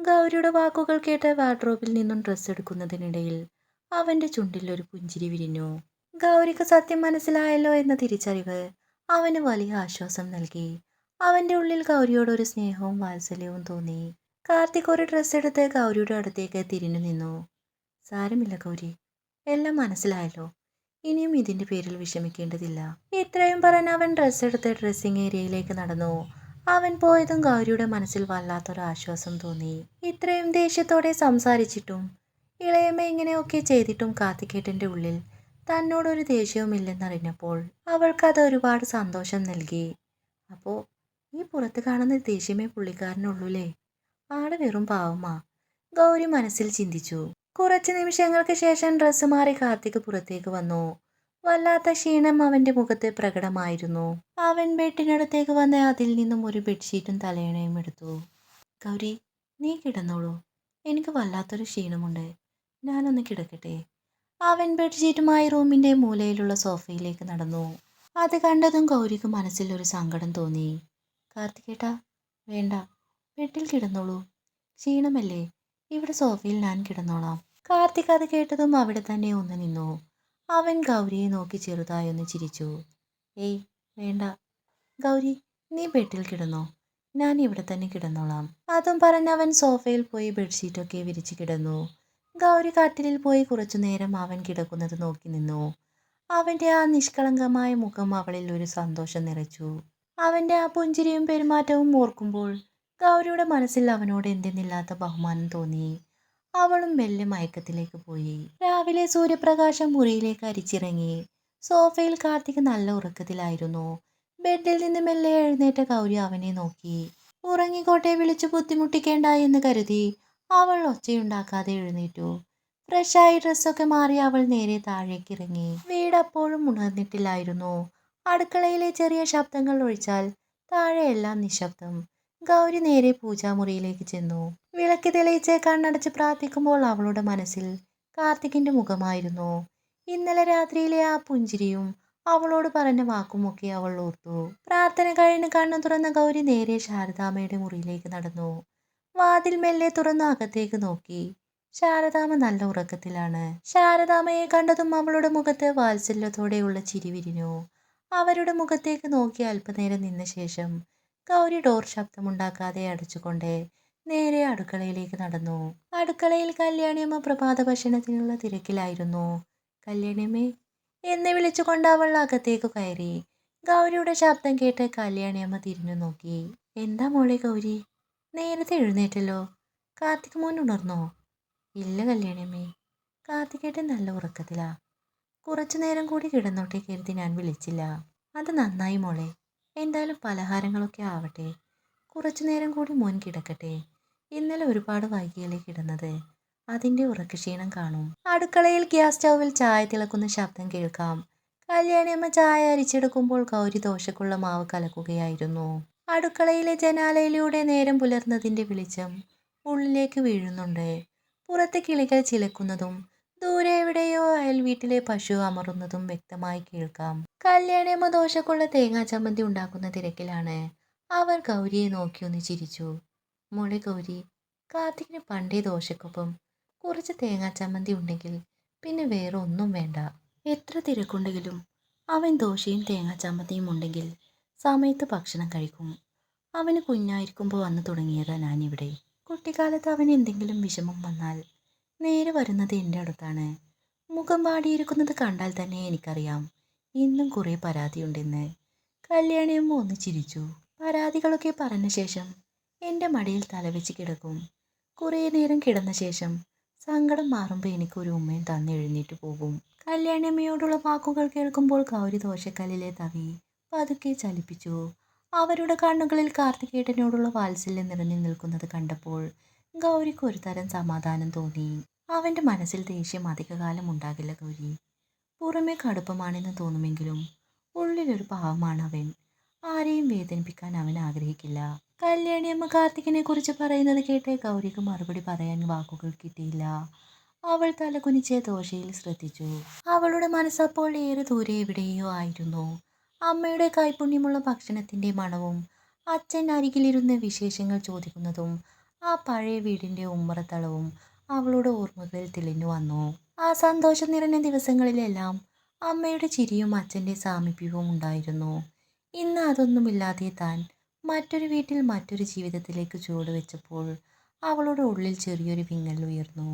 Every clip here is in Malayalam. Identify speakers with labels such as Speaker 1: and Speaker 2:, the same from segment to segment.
Speaker 1: ഗൗരിയുടെ വാക്കുകൾ കേട്ട് വാർഡ്രോബിൽ നിന്നും ഡ്രസ്സ് എടുക്കുന്നതിനിടയിൽ അവന്റെ ചുണ്ടിൽ ഒരു പുഞ്ചിരി വിരിഞ്ഞു. ഗൗരിക്ക് സത്യം മനസ്സിലായല്ലോ എന്ന തിരിച്ചറിവ് അവന് വലിയ ആശ്വാസം നൽകി. അവന്റെ ഉള്ളിൽ ഗൗരിയോട് ഒരു സ്നേഹവും വാത്സല്യവും തോന്നി. കാർത്തിക് ഒരു ഡ്രസ്സ് എടുത്ത് ഗൗരിയുടെ അടുത്തേക്ക് തിരിഞ്ഞു നിന്നു. സാരമില്ല ഗൗരി, എല്ലാം മനസ്സിലായല്ലോ. ഇനിയും ഇതിന്റെ പേരിൽ വിഷമിക്കേണ്ടതില്ല. ഇത്രയും പറഞ്ഞ് അവൻ ഡ്രസ്സ് എടുത്ത് ഡ്രസ്സിംഗ് ഏരിയയിലേക്ക് നടന്നു. അവൻ പോയതും ഗൗരിയുടെ മനസ്സിൽ വല്ലാത്തൊരു ആശ്വാസം തോന്നി. ഇത്രയും ദേഷ്യത്തോടെ സംസാരിച്ചിട്ടും ഇളയമ്മ ഇങ്ങനെയൊക്കെ ചെയ്തിട്ടും കാർത്തികേട്ടന്റെ ഉള്ളിൽ തന്നോടൊരു ദേഷ്യവുമില്ലെന്നറിഞ്ഞപ്പോൾ അവൾക്കത് ഒരുപാട് സന്തോഷം നൽകി. അപ്പോ ഈ പുറത്ത് കാണുന്ന ദേഷ്യമേ പുള്ളിക്കാരനുള്ളൂലേ? ആള് വെറും പാവമാ, ഗൗരി മനസ്സിൽ ചിന്തിച്ചു. കുറച്ച് നിമിഷങ്ങൾക്ക് ശേഷം ഡ്രസ്സ് മാറി കാർത്തിക് പുറത്തേക്ക് വന്നു. വല്ലാത്ത ക്ഷീണം അവന്റെ മുഖത്ത് പ്രകടമായിരുന്നു. അവൻ ബെഡിനടുത്തേക്ക് വന്ന് അതിൽ നിന്നും ഒരു ബെഡ്ഷീറ്റും തലയണയും എടുത്തു. ഗൗരി, നീ കിടന്നോളൂ, എനിക്ക് വല്ലാത്തൊരു ക്ഷീണമുണ്ട്, ഞാനൊന്ന് കിടക്കട്ടെ. അവൻ ബെഡ്ഷീറ്റുമായി റൂമിന്റെ മൂലയിലുള്ള സോഫയിലേക്ക് നടന്നു. അത് കണ്ടതും ഗൗരിക്ക് മനസ്സിൽ ഒരു സങ്കടം തോന്നി. കാർത്തികേട്ടാ, വേണ്ട, ബെഡിൽ കിടന്നോളൂ, ക്ഷീണമല്ലേ, ഇവിടെ സോഫയിൽ ഞാൻ കിടന്നോളാം. കാർത്തിക് അത് കേട്ടതും അവിടെ തന്നെ ഒന്ന് നിന്നു. അവൻ ഗൗരിയെ നോക്കി ചെറുതായി ഒന്ന് ചിരിച്ചു. ഏയ് വേണ്ട ഗൗരി, നീ ബെഡിൽ കിടന്നോ, ഞാൻ ഇവിടെ തന്നെ കിടന്നോളാം. അതും പറഞ്ഞവൻ സോഫയിൽ പോയി ബെഡ്ഷീറ്റൊക്കെ വിരിച്ച് കിടന്നു. ഗൗരി കട്ടിലിൽ പോയി കുറച്ചു നേരം അവൻ കിടക്കുന്നത് നോക്കി നിന്നു. അവന്റെ ആ നിഷ്കളങ്കമായ മുഖം അവളിൽ ഒരു സന്തോഷം നിറച്ചു. അവന്റെ ആ പുഞ്ചിരിയും പെരുമാറ്റവും ഓർക്കുമ്പോൾ ഗൗരിയുടെ മനസ്സിൽ അവനോട് എന്തെന്നില്ലാത്ത ബഹുമാനം തോന്നി. അവളും മെല്ലെ മയക്കത്തിലേക്ക് പോയി. രാവിലെ സൂര്യപ്രകാശം മുറിയിലേക്ക് അരിച്ചിറങ്ങി. സോഫയിൽ കാർത്തിക് നല്ല ഉറക്കത്തിലായിരുന്നു. ബെഡിൽ നിന്ന് മെല്ലെ എഴുന്നേറ്റ ഗൗരി അവനെ നോക്കി. ഉറങ്ങിക്കോട്ടെ, വിളിച്ചു ബുദ്ധിമുട്ടിക്കേണ്ട എന്ന് കരുതി അവൾ ഒച്ചയുണ്ടാക്കാതെ എഴുന്നേറ്റു. ഫ്രഷായി ഡ്രസ്സൊക്കെ മാറി അവൾ നേരെ താഴേക്ക് ഇറങ്ങി. വീട് അപ്പോഴും ഉണർന്നിട്ടില്ലായിരുന്നു. അടുക്കളയിലെ ചെറിയ ശബ്ദങ്ങൾ ഒഴിച്ചാൽ താഴെ എല്ലാം നിശബ്ദം. ഗൗരി നേരെ പൂജാമുറിയിലേക്ക് ചെന്നു. വിളക്ക് തെളിയിച്ച് കണ്ണടച്ച് പ്രാർത്ഥിക്കുമ്പോൾ അവളുടെ മനസ്സിൽ കാർത്തികിന്റെ മുഖമായിരുന്നു. ഇന്നലെ രാത്രിയിലെ ആ പുഞ്ചിരിയും അവളോട് പറഞ്ഞ വാക്കുമൊക്കെ അവൾ ഓർത്തു. പ്രാർത്ഥന കഴിഞ്ഞ് കണ്ണു തുറന്ന ഗൗരി നേരെ ശാരദാമ്മയുടെ മുറിയിലേക്ക് നടന്നു. വാതിൽ മെല്ലെ തുറന്ന് അകത്തേക്ക് നോക്കി. ശാരദാമ്മ നല്ല ഉറക്കത്തിലാണ്. ശാരദാമ്മയെ കണ്ടതും അവളുടെ മുഖത്ത് വാത്സല്യത്തോടെയുള്ള ചിരി വിരിഞ്ഞു. അവരുടെ മുഖത്തേക്ക് നോക്കി അല്പനേരം നിന്ന ശേഷം ഗൗരി ഡോർ ശബ്ദമുണ്ടാക്കാതെ അടച്ചുകൊണ്ട് നേരെ അടുക്കളയിലേക്ക് നടന്നു. അടുക്കളയിൽ കല്യാണിയമ്മ പ്രഭാത ഭക്ഷണത്തിനുള്ള തിരക്കിലായിരുന്നു. കല്യാണിയമ്മേ എന്ന് വിളിച്ചുകൊണ്ട് അവൾ അകത്തേക്ക് കയറി. ഗൗരിയുടെ ശബ്ദം കേട്ട് കല്യാണിയമ്മ തിരിഞ്ഞു നോക്കി. എന്താ മോളെ ഗൗരി, നേരത്തെ എഴുന്നേറ്റല്ലോ, കാർത്തിക് മോൻ ഉണർന്നോ? ഇല്ല കല്യാണിയമ്മേ, കാർത്തികേട്ടൻ നല്ല ഉറക്കത്തിലാ, കുറച്ചു നേരം കൂടി കിടന്നോട്ടെ കരുതി ഞാൻ വിളിച്ചില്ല. അത് നന്നായി മോളെ, എന്തായാലും പലഹാരങ്ങളൊക്കെ ആവട്ടെ, കുറച്ചു നേരം കൂടി മോൻ കിടക്കട്ടെ. ഇന്നലെ ഒരുപാട് വൈകിയല്ലേ കിടന്നത്, അതിൻ്റെ ഉറക്കക്ഷീണം കാണും. അടുക്കളയിൽ ഗ്യാസ് സ്റ്റൗവിൽ ചായ തിളക്കുന്ന ശബ്ദം കേൾക്കാം. കല്യാണിയമ്മ ചായ അരിച്ചെടുക്കുമ്പോൾ ഗൗരി ദോശക്കുള്ള മാവ് കലക്കുകയായിരുന്നു. അടുക്കളയിലെ ജനാലയിലൂടെ നേരം പുലർന്നതിൻ്റെ വെളിച്ചം ഉള്ളിലേക്ക് വീഴുന്നുണ്ട്. പുറത്തെ കിളികൾ ചിലക്കുന്നതും ദൂരെ എവിടെയോ അയൽ വീട്ടിലെ പശു അമറുന്നതും വ്യക്തമായി കേൾക്കാം. കല്യാണിയമ്മ ദോശക്കുള്ള തേങ്ങാ ചമ്മന്തി ഉണ്ടാക്കുന്ന തിരക്കിലാണ്. അവർ ഗൗരിയെ നോക്കി ഒന്ന് ചിരിച്ചു. മോളെ ഗൗരി, കാർത്തികിന് പണ്ടേ ദോശക്കൊപ്പം കുറച്ച് തേങ്ങാ ചമ്മന്തി ഉണ്ടെങ്കിൽ പിന്നെ വേറെ ഒന്നും വേണ്ട. എത്ര തിരക്കുണ്ടെങ്കിലും അവൻ ദോശയും തേങ്ങാ ചമ്മന്തിയും ഉണ്ടെങ്കിൽ സമയത്ത് ഭക്ഷണം കഴിക്കും. അവന് കുഞ്ഞായിരിക്കുമ്പോൾ വന്നു തുടങ്ങിയതാ ഞാനിവിടെ. കുട്ടിക്കാലത്ത് അവന് എന്തെങ്കിലും വിഷമം വന്നാൽ നേരെ വരുന്നത് എൻ്റെ അടുത്താണ്. മുഖം വാടിയിരിക്കുന്നത് കണ്ടാൽ തന്നെ എനിക്കറിയാം ഇന്നും കുറേ പരാതിയുണ്ടെന്ന്. കല്യാണിയമ്മ ഒന്ന് ചിരിച്ചു. പരാതികളൊക്കെ പറഞ്ഞ ശേഷം എൻ്റെ മടിയിൽ തലവെച്ച് കിടക്കും. കുറേ നേരം കിടന്ന ശേഷം സങ്കടം മാറുമ്പോൾ എനിക്കൊരു ഉമ്മയും തന്ന് എഴുന്നേറ്റ് പോകും. കല്യാണിയമ്മയോടുള്ള വാക്കുകൾ കേൾക്കുമ്പോൾ ഗൗരി ദോശക്കല്ലിലെ തവി പതുക്കെ ചലിപ്പിച്ചു. അവരുടെ കണ്ണുകളിൽ കാർത്തികേട്ടനോടുള്ള വാത്സല്യം നിറഞ്ഞു നിൽക്കുന്നത് കണ്ടപ്പോൾ ഗൗരിക്ക് ഒരു തരം സമാധാനം തോന്നി. അവൻ്റെ മനസ്സിൽ ദേഷ്യം അധികകാലം ഉണ്ടാകില്ല ഗൗരി. പുറമേ കടുപ്പമാണെന്ന് തോന്നുമെങ്കിലും ഉള്ളിലൊരു പാവമാണ് അവൻ. ആരെയും വേദനിപ്പിക്കാൻ അവൻ ആഗ്രഹിക്കില്ല. കല്യാണിയമ്മ കാർത്തികിനെ കുറിച്ച് പറയുന്നത് കേട്ട് ഗൗരിക്ക് മറുപടി പറയാൻ വാക്കുകൾ കിട്ടിയില്ല. അവൾ തലകുനിച്ച് ദോശയിൽ ശ്രദ്ധിച്ചു. അവളുടെ മനസ്സപ്പോൾ ഏറെ ദൂരെ എവിടെയോ ആയിരുന്നു. അമ്മയുടെ കൈപുണ്യമുള്ള ഭക്ഷണത്തിൻ്റെ മണവും അച്ഛൻ അരികിലിരുന്ന് വിശേഷങ്ങൾ ചോദിക്കുന്നതും ആ പഴയ വീടിൻ്റെ ഉമ്മറത്തളവും അവളുടെ ഓർമ്മകളിൽ തെളിഞ്ഞു വന്നു. ആ സന്തോഷം നിറഞ്ഞ ദിവസങ്ങളിലെല്ലാം അമ്മയുടെ ചിരിയും അച്ഛൻ്റെ സാമീപ്യവും ഉണ്ടായിരുന്നു. ഇന്ന് അതൊന്നുമില്ലാതെ താൻ മറ്റൊരു വീട്ടിൽ മറ്റൊരു ജീവിതത്തിലേക്ക് ചുവടുവെച്ചപ്പോൾ അവളുടെ ഉള്ളിൽ ചെറിയൊരു വിങ്ങൽ ഉയർന്നു.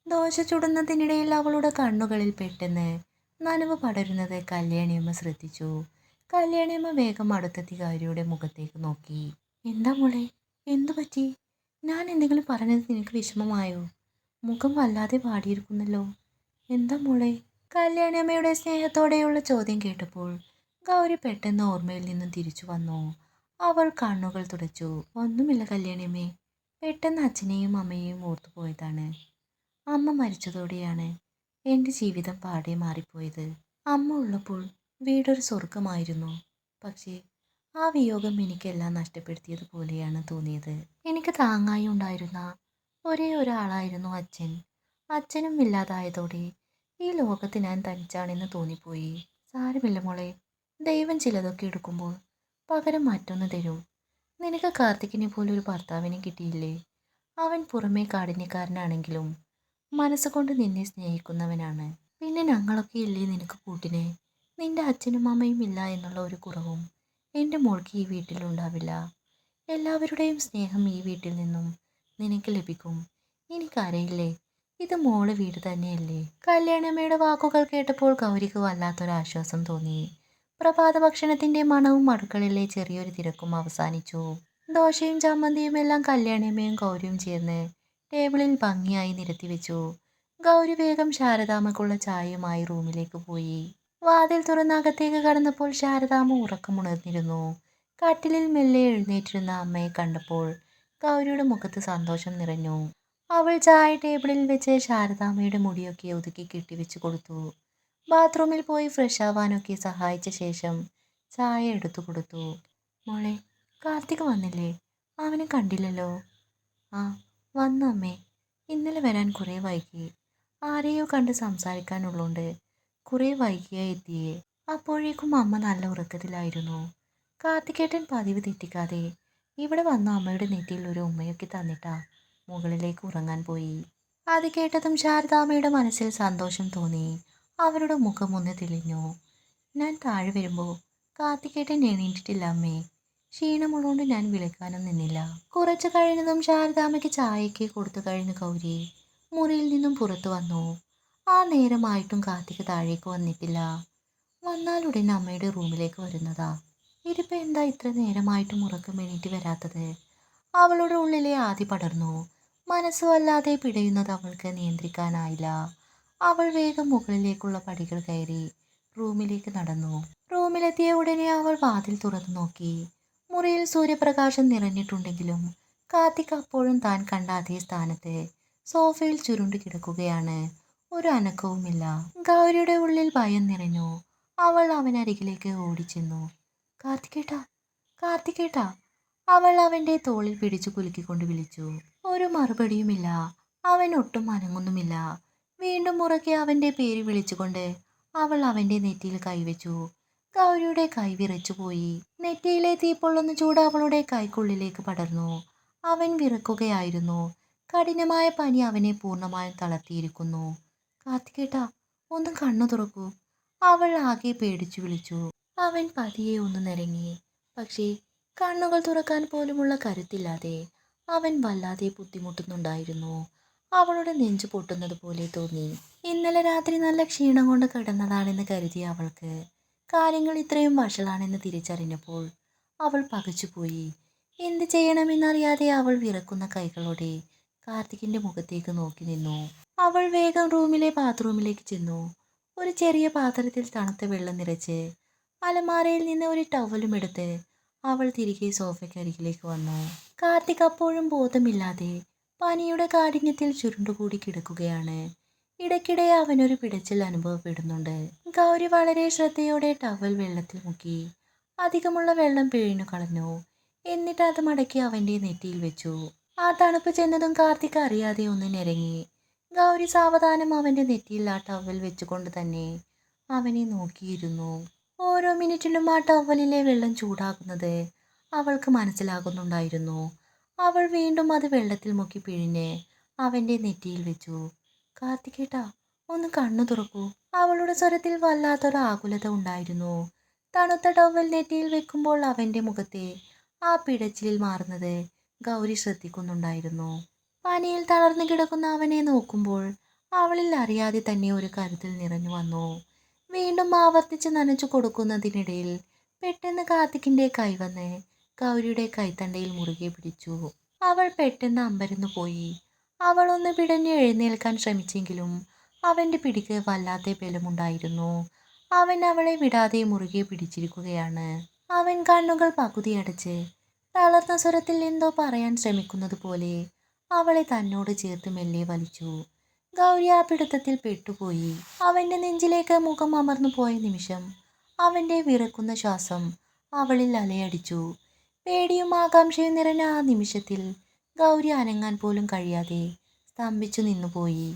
Speaker 1: ദോശ ചുടുന്നതിനിടയിൽ അവളുടെ കണ്ണുകളിൽ പെട്ടെന്ന് നനവ് പടരുന്നത് കല്യാണിയമ്മ ശ്രദ്ധിച്ചു. കല്യാണിയമ്മ വേഗം അടുത്തെത്തി ഗൗരിയുടെ മുഖത്തേക്ക് നോക്കി. എന്താ മോളെ, എന്തു പറ്റി? ഞാൻ എന്തെങ്കിലും പറഞ്ഞത് നിനക്ക് വിഷമമായോ? മുഖം വല്ലാതെ വാടിയിരിക്കുന്നല്ലോ. എന്താ മോളെ? കല്യാണിയമ്മയുടെ സ്നേഹത്തോടെയുള്ള ചോദ്യം കേട്ടപ്പോൾ ഗൗരി പെട്ടെന്ന് ഓർമ്മയിൽ നിന്നും തിരിച്ചു വന്നു. അവൾ കണ്ണുകൾ തുടച്ചു. ഒന്നുമില്ല കല്യാണിയമ്മേ, പെട്ടെന്ന് അച്ഛനെയും അമ്മയെയും ഓർത്തുപോയതാണ്. അമ്മ മരിച്ചതോടെയാണ് എൻ്റെ ജീവിതം പാടെ മാറിപ്പോയത്. അമ്മ ഉള്ളപ്പോൾ വീടൊരു സ്വർഗമായിരുന്നു. പക്ഷേ ആ വിയോഗം എനിക്കെല്ലാം നഷ്ടപ്പെടുത്തിയതുപോലെയാണ് തോന്നിയത്. എനിക്ക് താങ്ങായി ഉണ്ടായിരുന്ന ഒരേ ഒരാളായിരുന്നു അച്ഛൻ. അച്ഛനും ഇല്ലാതായതോടെ ഈ ലോകത്ത് ഞാൻ തനിച്ചാണെന്ന് തോന്നിപ്പോയി. സാരമില്ല മോളെ, ദൈവം ചിലതൊക്കെ എടുക്കുമ്പോൾ പകരം മറ്റൊന്ന് തരും. നിനക്ക് കാർത്തികിനെ പോലൊരു ഭർത്താവിനെ കിട്ടിയില്ലേ? അവൻ പുറമേ കാഠിന്യക്കാരനാണെങ്കിലും മനസ്സുകൊണ്ട് നിന്നെ സ്നേഹിക്കുന്നവനാണ്. പിന്നെ ഞങ്ങളൊക്കെ ഇല്ലേ നിനക്ക് കൂട്ടിന്? നിന്റെ അച്ഛനും അമ്മയും ഇല്ല എന്നുള്ള ഒരു കുറവും എൻ്റെ മോൾക്ക് ഈ വീട്ടിലുണ്ടാവില്ല. എല്ലാവരുടെയും സ്നേഹം ഈ വീട്ടിൽ നിന്നും നിനക്ക് ലഭിക്കും. എനിക്കറിയില്ലേ, ഇത് മോള് വീട് തന്നെയല്ലേ? കല്യാണമ്മയുടെ വാക്കുകൾ കേട്ടപ്പോൾ ഗൗരിക്ക് വല്ലാത്തൊരാശ്വാസം തോന്നി. പ്രഭാത ഭക്ഷണത്തിന്റെ മണവും അടുക്കളയിലെ ചെറിയൊരു തിരക്കും അവസാനിച്ചു. ദോശയും ചമ്മന്തിയും എല്ലാം കല്യാണിയമ്മയും ഗൗരിയും ചേർന്ന് ടേബിളിൽ ഭംഗിയായി നിരത്തി വെച്ചു. ഗൗരി വേഗം ശാരദാമ്മക്കുള്ള ചായയുമായി റൂമിലേക്ക് പോയി. വാതിൽ തുറന്ന് അകത്തേക്ക് കടന്നപ്പോൾ ശാരദാമ്മ ഉറക്കമുണർന്നിരുന്നു. കട്ടിലിൽ മെല്ലെ എഴുന്നേറ്റിരുന്ന അമ്മയെ കണ്ടപ്പോൾ ഗൗരിയുടെ മുഖത്ത് സന്തോഷം നിറഞ്ഞു. അവൾ ചായ ടേബിളിൽ വെച്ച് ശാരദാമ്മയുടെ മുടിയൊക്കെ ഒതുക്കി കെട്ടിവെച്ച് കൊടുത്തു. ബാത്റൂമിൽ പോയി ഫ്രഷ് ആവാനൊക്കെ സഹായിച്ച ശേഷം ചായ എടുത്തു കൊടുത്തു. മോളെ, കാർത്തിക് വന്നില്ലേ? അവനെ കണ്ടില്ലല്ലോ. ആ, വന്നു അമ്മേ. ഇന്നലെ വരാൻ കുറേ വൈകി. ആരെയോ കണ്ട് സംസാരിക്കാനുള്ളോണ്ട് കുറേ വൈകിയാ എത്തിയേ. അപ്പോഴേക്കും അമ്മ നല്ല ഉറക്കത്തിലായിരുന്നു. കാർത്തികേട്ടൻ പതിവ് തെറ്റിക്കാതെ ഇവിടെ വന്ന അമ്മയുടെ നെറ്റിയിൽ ഒരു ഉമ്മയൊക്കെ തന്നിട്ടാ മുകളിലേക്ക് ഉറങ്ങാൻ പോയി. അത് കേട്ടതും ശാരദാമ്മയുടെ മനസ്സിൽ സന്തോഷം തോന്നി. അവരുടെ മുഖം ഒന്ന് തെളിഞ്ഞു. ഞാൻ താഴെ വരുമ്പോൾ കാർത്തികേട്ടൻ എണീറ്റിട്ടില്ല അമ്മേ. ക്ഷീണമുള്ളതുകൊണ്ട് ഞാൻ വിളിക്കാനും നിന്നില്ല. കുറച്ചു കഴിഞ്ഞതും ശാരദാമ്മയ്ക്ക് ചായയ്ക്ക് കൊടുത്തു കഴിഞ്ഞ ഗൗരി മുറിയിൽ നിന്നും പുറത്തു വന്നു. ആ നേരമായിട്ടും കാർത്തിക് താഴേക്ക് വന്നിട്ടില്ല. വന്നാലുടൻ അമ്മയുടെ റൂമിലേക്ക് വരുന്നതാ. ഇതിപ്പോ എന്താ ഇത്ര നേരമായിട്ടും ഉറക്കം എണീറ്റ് വരാത്തത്? അവളുടെ ഉള്ളിലെ ആദി പടർന്നു. മനസ്സ് വല്ലാതെ പിടയുന്നത് അവൾക്ക് നിയന്ത്രിക്കാനായില്ല. അവൾ വേഗം മുകളിലേക്കുള്ള പടികൾ കയറി റൂമിലേക്ക് നടന്നു. റൂമിലെത്തിയ ഉടനെ അവൾ വാതിൽ തുറന്നു നോക്കി. മുറിയിൽ സൂര്യപ്രകാശം നിറഞ്ഞിട്ടുണ്ടെങ്കിലും കാർത്തിക് അപ്പോഴും താൻ കണ്ട അതേ സ്ഥാനത്ത് സോഫയിൽ ചുരുണ്ടു കിടക്കുകയാണ്. ഒരു അനക്കവുമില്ല. ഗൗരിയുടെ ഉള്ളിൽ ഭയം നിറഞ്ഞു. അവൾ അവനരികിലേക്ക് ഓടിച്ചെന്നു. കാർത്തികേട്ടാ, കാർത്തികേട്ടാ! അവൾ അവന്റെ തോളിൽ പിടിച്ചു കുലുക്കിക്കൊണ്ട് വിളിച്ചു. ഒരു മറുപടിയുമില്ല. അവൻ ഒട്ടും അനങ്ങുന്നുമില്ല. വീണ്ടും ഉറക്കെ അവന്റെ പേര് വിളിച്ചുകൊണ്ട് അവൾ അവന്റെ നെറ്റിയിൽ കൈവച്ചു. ഗൗരിയുടെ കൈ വിറച്ചുപോയി. നെറ്റിയിലെ തീപ്പൊള്ളുന്ന ചൂട് അവളുടെ കൈക്കുള്ളിലേക്ക് പടർന്നു. അവൻ വിറക്കുകയായിരുന്നു. കഠിനമായ പനി അവനെ പൂർണ്ണമായും തളർത്തിയിരിക്കുന്നു. കാർത്തികേട്ടാ, ഒന്ന് കണ്ണു തുറക്കൂ! അവൾ ആകെ പേടിച്ചു വിളിച്ചു. അവൻ പതിയെ ഒന്ന് നിരങ്ങി. പക്ഷേ കണ്ണുകൾ തുറക്കാൻ പോലുമുള്ള കരുത്തില്ലാതെ അവൻ വല്ലാതെ ബുദ്ധിമുട്ടുന്നുണ്ടായിരുന്നു. അവളുടെ നെഞ്ചു പൊട്ടുന്നത് പോലെ തോന്നി. ഇന്നലെ രാത്രി നല്ല ക്ഷീണം കൊണ്ട് കിടന്നതാണെന്ന് കരുതിയ അവൾക്ക് കാര്യങ്ങൾ ഇത്രയും വഷളാണെന്ന് തിരിച്ചറിഞ്ഞപ്പോൾ അവൾ പകച്ചുപോയി. എന്ത് ചെയ്യണമെന്നറിയാതെ അവൾ വിറക്കുന്ന കൈകളോടെ കാർത്തികിന്റെ മുഖത്തേക്ക് നോക്കി നിന്നു. അവൾ വേഗം റൂമിലെ ബാത്റൂമിലേക്ക് ചെന്നു. ഒരു ചെറിയ പാത്രത്തിൽ തണുത്ത വെള്ളം നിറച്ച് അലമാരയിൽ നിന്ന് ഒരു ടവലും എടുത്ത് അവൾ തിരികെ സോഫയ്ക്കരികിലേക്ക് വന്നു. കാർത്തിക് അപ്പോഴും ബോധമില്ലാതെ പനിയുടെ കാഠിന്യത്തിൽ ചുരുണ്ടുകൂടി കിടക്കുകയാണ്. ഇടയ്ക്കിടെ അവനൊരു പിടച്ചിൽ അനുഭവപ്പെടുന്നുണ്ട്. ഗൗരി വളരെ ശ്രദ്ധയോടെ ടവൽ വെള്ളത്തിൽ മുക്കി അധികമുള്ള വെള്ളം പിഴിഞ്ഞു കളഞ്ഞു. എന്നിട്ട് അത് മടക്കി അവന്റെ നെറ്റിയിൽ വെച്ചു. ആ തണുപ്പ് ചെന്നതും കാർത്തിക് അറിയാതെ ഒന്ന് ഞെരങ്ങി. ഗൗരി സാവധാനം അവന്റെ നെറ്റിയിൽ ആ ടവൽ വെച്ചുകൊണ്ട് തന്നെ അവനെ നോക്കിയിരുന്നു. ഓരോ മിനിറ്റിലും ആ ടവലിലെ വെള്ളം ചൂടാകുന്നത് അവൾക്ക് മനസ്സിലാകുന്നുണ്ടായിരുന്നു. അവൾ വീണ്ടും അത് വെള്ളത്തിൽ മുക്കി പിഴിഞ്ഞ് അവന്റെ നെറ്റിയിൽ വെച്ചു. കാർത്തികേട്ടാ, ഒന്ന് കണ്ണു തുറക്കൂ. അവളുടെ സ്വരത്തിൽ വല്ലാത്തൊരു ആകുലത ഉണ്ടായിരുന്നു. തണുത്ത ടവൽ നെറ്റിയിൽ വെക്കുമ്പോൾ അവന്റെ മുഖത്തെ ആ പിടച്ചിലിൽ മാറുന്നത് ഗൗരി ശ്രദ്ധിക്കുന്നുണ്ടായിരുന്നു. പനിയിൽ തളർന്നു കിടക്കുന്ന അവനെ നോക്കുമ്പോൾ അവളിൽ അറിയാതെ തന്നെ ഒരു കരുതൽ നിറഞ്ഞു വന്നു. വീണ്ടും ആവർത്തിച്ച് നനച്ചു കൊടുക്കുന്നതിനിടയിൽ പെട്ടെന്ന് കാർത്തിക്കിന്റെ കൈ വന്ന് ഗൗരിയുടെ കൈത്തണ്ടയിൽ മുറുകെ പിടിച്ചു. അവൾ പെട്ടെന്ന് അമ്പരന്നു പോയി. അവൾ ഒന്ന് പിടഞ്ഞ് എഴുന്നേൽക്കാൻ ശ്രമിച്ചെങ്കിലും അവന്റെ പിടിക്ക് വല്ലാത്ത ബലമുണ്ടായിരുന്നു. അവൻ അവളെ വിടാതെ മുറുകെ പിടിച്ചിരിക്കുകയാണ്. അവൻ കണ്ണുകൾ പകുതി അടച്ച് തളർന്ന സ്വരത്തിൽ എന്തോ പറയാൻ ശ്രമിക്കുന്നത് പോലെ അവളെ തന്നോട് ചേർത്ത് മെല്ലെ വലിച്ചു. ഗൗരി ആ പിടുത്തത്തിൽ പെട്ടുപോയി. അവന്റെ നെഞ്ചിലേക്ക് മുഖം അമർന്നു പോയ നിമിഷം അവന്റെ വിറക്കുന്ന ശ്വാസം അവളിൽ അലയടിച്ചു. പേടിയും ആകാംക്ഷയും നിറഞ്ഞ ആ നിമിഷത്തിൽ ഗൗരി അനങ്ങാൻ പോലും കഴിയാതെ സ്തംഭിച്ചു നിന്നുപോയി.